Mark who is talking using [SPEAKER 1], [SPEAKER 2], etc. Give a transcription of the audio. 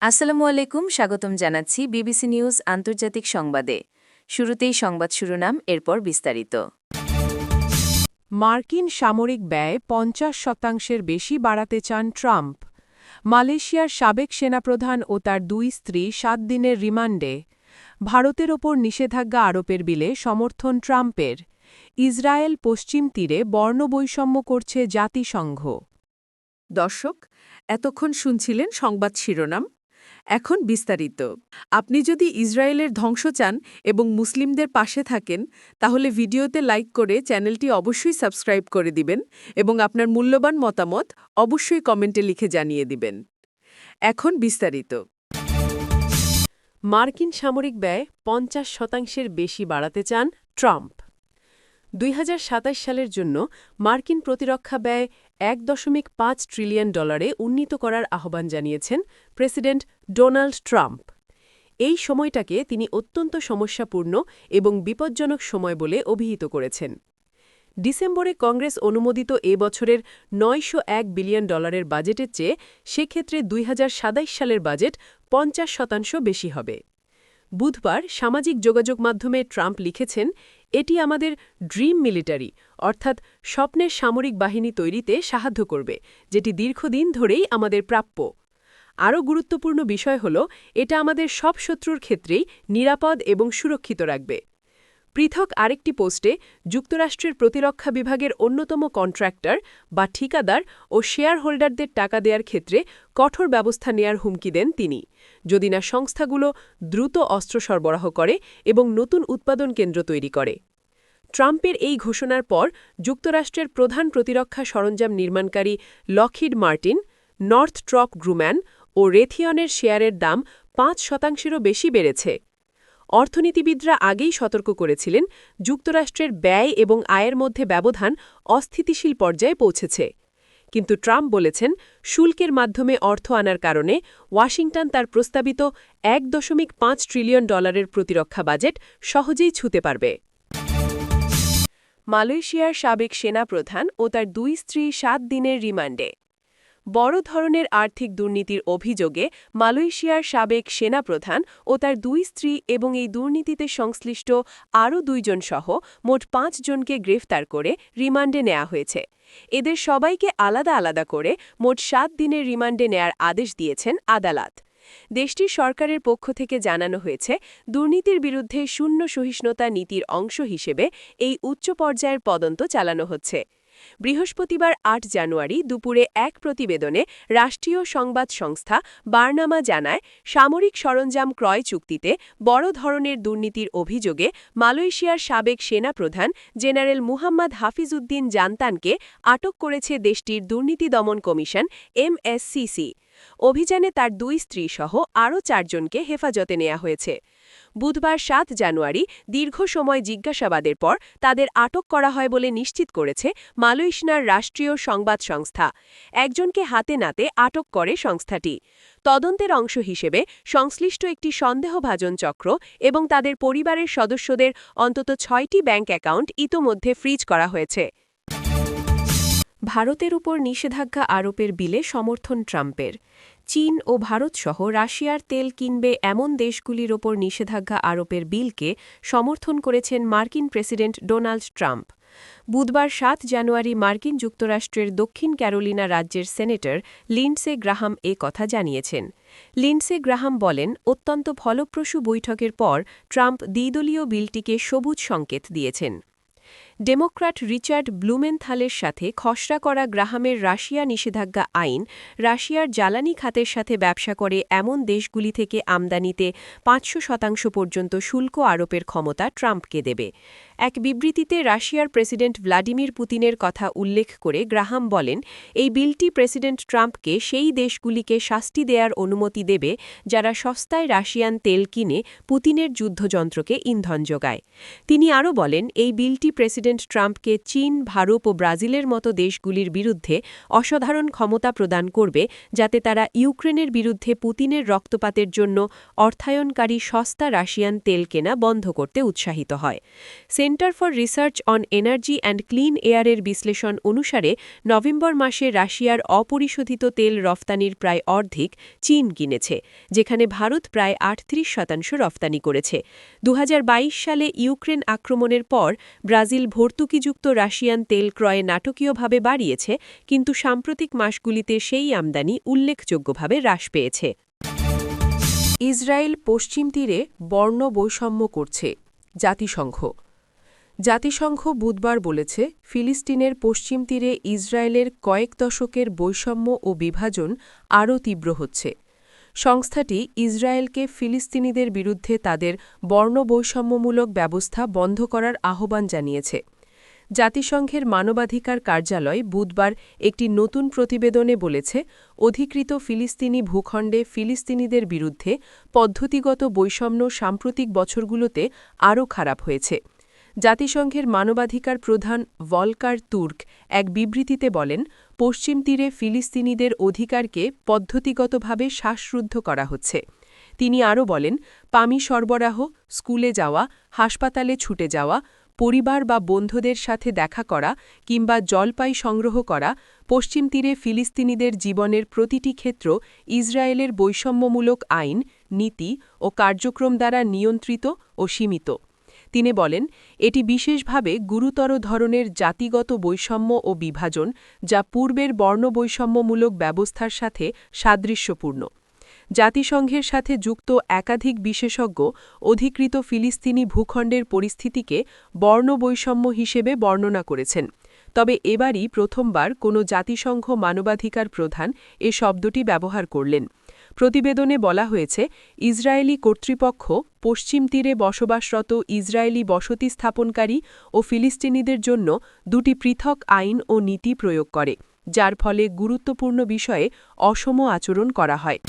[SPEAKER 1] আসসালামু আলাইকুম, স্বাগতম জানাচ্ছি বিবিসি নিউজ আন্তর্জাতিক সংবাদে। শুরুতেই সংবাদ শিরোনাম, এরপর বিস্তারিত।
[SPEAKER 2] মার্কিন সামরিক ব্যয় ৫০% বেশি বাড়াতে চান ট্রাম্প। মালয়েশিয়ার সাবেক সেনাপ্রধান ও তার দুই স্ত্রী ৭ দিনের রিমান্ডে। ভারতের ওপর নিষেধাজ্ঞা আরোপের বিলে সমর্থন ট্রাম্পের। ইসরায়েল পশ্চিম তীরে বর্ণবৈষম্য করছে জাতিসংঘ।
[SPEAKER 3] দর্শক, এতক্ষণ শুনছিলেন সংবাদ শিরোনাম। এখন বিস্তারিত। আপনি যদি ইসরায়েলের ধ্বংস চান এবং মুসলিমদের পাশে থাকেন, তাহলে ভিডিওতে লাইক করে চ্যানেলটি অবশ্যই সাবস্ক্রাইব করে দিবেন এবং আপনার মূল্যবান মতামত অবশ্যই কমেন্টে লিখে জানিয়ে দিবেন। এখন বিস্তারিত।
[SPEAKER 2] মার্কিন সামরিক ব্যয় ৫০% বেশি বাড়াতে চান ট্রাম্প। ২০২৭ সালের জন্য মার্কিন প্রতিরক্ষা ব্যয় $১.৫ ট্রিলিয়ন উন্নীত করার আহ্বান জানিয়েছেন প্রেসিডেন্ট ডোনাল্ড ট্রাম্প। এই সময়টাকে তিনি অত্যন্ত সমস্যাপূর্ণ এবং বিপজ্জনক সময় বলে অভিহিত করেছেন। ডিসেম্বরে কংগ্রেস অনুমোদিত এ বছরের $৯০১ বিলিয়ন বাজেটের চেয়ে সেক্ষেত্রে ২০২৭ সালের বাজেট ৫০% বেশি হবে। বুধবার সামাজিক যোগাযোগ মাধ্যমে ট্রাম্প লিখেছেন, এটি আমাদের ড্রিম মিলিটারি অর্থাৎ স্বপ্নের সামরিক বাহিনী তৈরিতে সাহায্য করবে, যেটি দীর্ঘদিন ধরেই আমাদের প্রাপ্য। আরও গুরুত্বপূর্ণ বিষয় হল, এটা আমাদের সব শত্রুর ক্ষেত্রেই নিরাপদ এবং সুরক্ষিত রাখবে। পৃথক আরেকটি পোস্টে যুক্তরাষ্ট্রের প্রতিরক্ষা বিভাগের অন্যতম কন্ট্রাক্টর বা ঠিকাদার ও শেয়ার হোল্ডারদের টাকা দেওয়ার ক্ষেত্রে কঠোর ব্যবস্থা নেয়ার হুমকি দেন তিনি, যদি না সংস্থাগুলো দ্রুত অস্ত্র সরবরাহ করে এবং নতুন উৎপাদন কেন্দ্র তৈরি করে। ট্রাম্পের এই ঘোষণার পর যুক্তরাষ্ট্রের প্রধান প্রতিরক্ষা সরঞ্জাম নির্মাণকারী লকহিড মার্টিন, নর্থট্রপ গ্রুম্যান ও রেথিয়নের শেয়ারের দাম ৫%-এরও বেশি বেড়েছে। অর্থনীতিবিদরা আগেই সতর্ক করেছিলেন, যুক্তরাষ্ট্রের ব্যয় এবং আয়ের মধ্যে ব্যবধান অস্থিতিশীল পর্যায়ে পৌঁছেছে। কিন্তু ট্রাম্প বলেছেন, শুল্কের মাধ্যমে অর্থ আনার কারণে ওয়াশিংটন তার প্রস্তাবিত $১.৫ ট্রিলিয়ন প্রতিরক্ষা বাজেট সহজেই ছুঁতে পারবে। মালয়েশিয়ার সাবেক সেনাপ্রধান ও তার দুই স্ত্রী ৭ দিনের রিমান্ডে। বড় ধরনের আর্থিক দুর্নীতির অভিযোগে মালয়েশিয়ার সাবেক সেনাপ্রধান ও তার দুই স্ত্রী এবং এই দুর্নীতিতে সংশ্লিষ্ট আরও ২ জন সহ মোট ৫ জনকে গ্রেফতার করে রিমান্ডে নেওয়া হয়েছে। এদের সবাইকে আলাদা আলাদা করে মোট ৭ দিনের রিমান্ডে নেয়ার আদেশ দিয়েছেন আদালত। দেশটির সরকারের পক্ষ থেকে জানানো হয়েছে, দুর্নীতির বিরুদ্ধে শূন্য সহিষ্ণুতা নীতির অংশ হিসেবে এই উচ্চ পর্যায়ের তদন্ত চালানো হচ্ছে। বৃহস্পতিবার ৮ জানুয়ারি দুপুরে এক প্রতিবেদনে রাষ্ট্রীয় সংবাদ সংস্থা বার্নামা জানায়, সামরিক সরঞ্জাম ক্রয় চুক্তিতে বড় ধরনের দুর্নীতির অভিযোগে মালয়েশিয়ার সাবেক সেনাপ্রধান জেনারেল মুহাম্মদ হাফিজউদ্দিন জান্তানকে আটক করেছে দেশটির দুর্নীতি দমন কমিশন MSCC। অভিযানে তার দুই স্ত্রী সহ আরও ৪ জনকে হেফাজতে নেওয়া হয়েছে। বুধবার ৭ জানুয়ারি দীর্ঘ সময় জিজ্ঞাসাবাদের পর তাদের আটক করা হয় বলে নিশ্চিত করেছে মালয়েশিয়ার রাষ্ট্রীয় সংবাদ সংস্থা। একজনকে হাতে নাতে আটক করে সংস্থাটি। তদন্তের অংশ হিসেবে সংশ্লিষ্ট একটি সন্দেহভাজন চক্র এবং তাদের পরিবারের সদস্যদের অন্তত ৬টি ব্যাংক অ্যাকাউন্ট ইতোমধ্যে ফ্রিজ করা হয়েছে। ভারতের উপর নিষেধাজ্ঞা আরোপের বিলে সমর্থন ট্রাম্পের। চীন ও ভারতসহ রাশিয়ার তেল কিনবে এমন দেশগুলির ওপর নিষেধাজ্ঞা আরোপের বিলকে সমর্থন করেছেন মার্কিন প্রেসিডেন্ট ডোনাল্ড ট্রাম্প। বুধবার ৭ জানুয়ারি মার্কিন যুক্তরাষ্ট্রের দক্ষিণ ক্যারোলিনা রাজ্যের সেনেটর লিন্ডসে গ্রাহাম এ কথা জানিয়েছেন। লিন্ডসে গ্রাহাম বলেন, অত্যন্ত ফলপ্রসূ বৈঠকের পর ট্রাম্প দ্বিদলীয় বিলটিকে সবুজ সংকেত দিয়েছেন। ডেমোক্র্যাট রিচার্ড ব্লুমেনথালের সাথে খসড়া করা গ্রাহামের রাশিয়া নিষেধাজ্ঞা আইন রাশিয়ার জ্বালানি খাতের সাথে ব্যবসা করে এমন দেশগুলি থেকে আমদানিতে ৫০০% পর্যন্ত শুল্ক আরোপের ক্ষমতা ট্রাম্পকে দেবে। এক বিবৃতিতে রাশিয়ার প্রেসিডেন্ট ভ্লাদিমির পুতিনের কথা উল্লেখ করে গ্রাহাম বলেন, এই বিলটি প্রেসিডেন্ট ট্রাম্পকে সেই দেশগুলিকে শাস্তি দেওয়ার অনুমতি দেবে যারা সস্তায় রাশিয়ান তেল কিনে পুতিনের যুদ্ধযন্ত্রকে ইন্ধন যোগায়। তিনি আরও বলেন, এই বিলটি প্রেসিডেন্ট প্রেসিডেন্ট ট্রাম্পকে চীন, ভারত ও ব্রাজিলের মতো দেশগুলির বিরুদ্ধে অসাধারণ ক্ষমতা প্রদান করবে যাতে তারা ইউক্রেনের বিরুদ্ধে পুতিনের রক্তপাতের জন্য অর্থায়নকারী সস্তা রাশিয়ান তেল কেনা বন্ধ করতে উৎসাহিত হয়। Centre for research on energy and clean এয়ারের বিশ্লেষণ অনুসারে নভেম্বর মাসে রাশিয়ার অপরিশোধিত তেল রফতানির প্রায় অর্ধেক চীন কিনেছে, যেখানে ভারত প্রায় ৩৮% রফতানি করেছে। ২০২২ সালে ইউক্রেন আক্রমণের পর ব্রাজিল ভর্তুকিযুক্ত রাশিয়ান তেল ক্রয়ে নাটকীয়ভাবে বাড়িয়েছে, কিন্তু সাম্প্রতিক মাসগুলিতে সেই আমদানি উল্লেখযোগ্যভাবে হ্রাস পেয়েছে।
[SPEAKER 3] ইসরায়েল পশ্চিম তীরে বর্ণ বৈষম্য করছে, জাতিসংঘ জাতিসংঘ বুধবার বলেছে, ফিলিস্তিনের পশ্চিম তীরে ইসরায়েলের কয়েক দশকের বৈষম্য ও বিভাজন আরও তীব্র হচ্ছে। সংস্থাটি ইসরায়েলকে ফিলিস্তিনিদের বিরুদ্ধে তাদের বর্ণবৈষম্যমূলক ব্যবস্থা বন্ধ করার আহ্বান জানিয়েছে। জাতিসংঘের মানবাধিকার কার্যালয় বুধবার একটি নতুন প্রতিবেদনে বলেছে, অধিকৃত ফিলিস্তিনি ভূখণ্ডে ফিলিস্তিনিদের বিরুদ্ধে পদ্ধতিগত বৈষম্য সাম্প্রতিক বছরগুলোতে আরও খারাপ হয়েছে। জাতিসংঘের মানবাধিকার প্রধান ভলকার তুর্ক এক বিবৃতিতে বলেন, পশ্চিম তীরে ফিলিস্তিনিদের অধিকারকে পদ্ধতিগতভাবে শ্বাসরুদ্ধ করা হচ্ছে। তিনি আরও বলেন, পানি সরবরাহ, স্কুলে যাওয়া, হাসপাতালে ছুটে যাওয়া, পরিবার বা বন্ধুদের সাথে দেখা করা কিংবা জলপাই সংগ্রহ করা পশ্চিম তীরে ফিলিস্তিনিদের জীবনের প্রতিটি ক্ষেত্র ইসরায়েলের বৈষম্যমূলক আইন, নীতি ও কার্যক্রম দ্বারা নিয়ন্ত্রিত ও সীমিত। তিনি বলেন, এটি বিশেষভাবে গুরুতর ধরনের জাতিগত বৈষম্য ও বিভাজন, যা পূর্বের বর্ণবৈষম্যমূলক ব্যবস্থার সাথে সাদৃশ্যপূর্ণ। জাতিসংঘের সাথে যুক্ত একাধিক বিশেষজ্ঞ অধিকৃত ফিলিস্তিনি ভূখণ্ডের পরিস্থিতিকে বর্ণবৈষম্য হিসেবে বর্ণনা করেছেন। তবে এবারই প্রথমবার কোনো জাতিসংঘ মানবাধিকার প্রধান এ শব্দটি ব্যবহার করলেন। প্রতিবেদনে বলা হয়েছে, ইসরায়েলি কর্তৃপক্ষ পশ্চিম তীরে বসবাসরত ইসরায়েলি বসতি স্থাপনকারী ও ফিলিস্তিনিদের জন্য দুটি পৃথক আইন ও নীতি প্রয়োগ করে, যার ফলে গুরুত্বপূর্ণ বিষয়ে অসম আচরণ করা হয়।